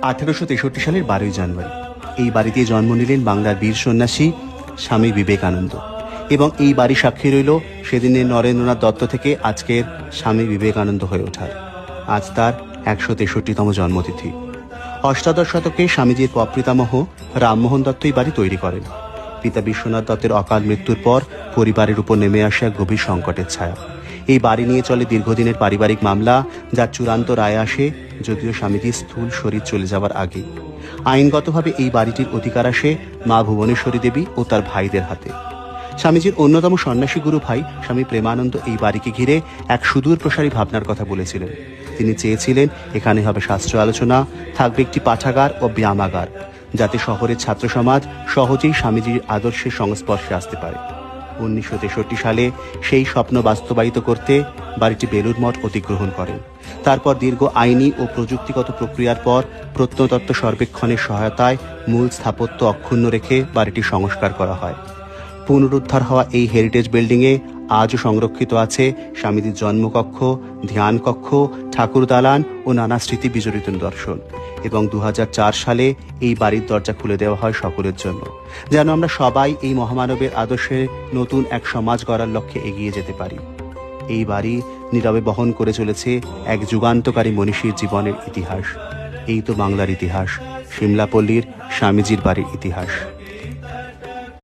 1863 সালের 12ই জানুয়ারি এই বাড়িতে জন্ম নিলেন বাংলার বীর সন্ন্যাসী স্বামী বিবেকানন্দ। এবং এই বাড়ি সাক্ষী রইল সেদিনের নরেন্দ্রনাথ দত্ত থেকে আজকের স্বামী বিবেকানন্দ হয়ে ওঠার। আজ তার 163তম জন্মতিথি। অষ্টাদশ শতকে স্বামীজির প্রপিতামহ রামমোহন দত্ত এই বাড়ি তৈরি করেন। পিতা বিশ্বনাথ দত্তের অকাল মৃত্যুর পর পরিবারের উপর নেমে আসে এক গভীর সংকটের ছায়া। এই বাড়ি নিয়ে চলে দীর্ঘদিনের পারিবারিক মামলা, যার চূড়ান্ত রায় আসে যদিও স্বামীজির স্থূল শরীর চলে যাওয়ার আগে। আইনগতভাবে এই বাড়িটির অধিকার আসে মা ভুবনেশ্বরী দেবী ও তার ভাইদের হাতে। স্বামীজির অন্যতম সন্ন্যাসী গুরু ভাই স্বামী প্রেমানন্দ এই বাড়িকে ঘিরে এক সুদূর প্রসারী ভাবনার কথা বলেছিলেন। তিনি চেয়েছিলেন এখানে হবে শাস্ত্র আলোচনা, থাকবে একটি পাঠাগার ও ব্যায়ামাগার, যাতে শহরের ছাত্র সমাজ সহজেই স্বামীজির আদর্শের সংস্পর্শে আসতে পারে। 1963 সালে সেই স্বপ্ন বাস্তবায়িত করতে বাড়িটি বেলুড় মঠ অধিগ্রহণ করেন। তারপর দীর্ঘ আইনি ও প্রযুক্তিগত প্রক্রিয়ার পর প্রত্নতত্ত্ব সর্বেক্ষণের সহায়তায় মূল স্থাপত্য অক্ষুণ্ণ রেখে বাড়িটি সংস্কার করা হয়। পুনরুদ্ধার হওয়া এই হেরিটেজ বিল্ডিংয়ে আজও সংরক্ষিত আছে স্বামীজির জন্মকক্ষ, ধ্যান কক্ষ, ঠাকুর দালান ও নানা স্মৃতি বিজড়িত নিদর্শন। এবং 2004 সালে এই বাড়ির দরজা খুলে দেওয়া হয় সকলের জন্য, যেন আমরা সবাই এই মহামানবের আদর্শে নতুন এক সমাজ গড়ার লক্ষ্যে এগিয়ে যেতে পারি। এই বাড়ি নীরবে বহন করে চলেছে এক যুগান্তকারী মনীষীর জীবনের ইতিহাস। এই তো বাংলার ইতিহাস, সিমলাপল্লীর স্বামীজির বাড়ির ইতিহাস।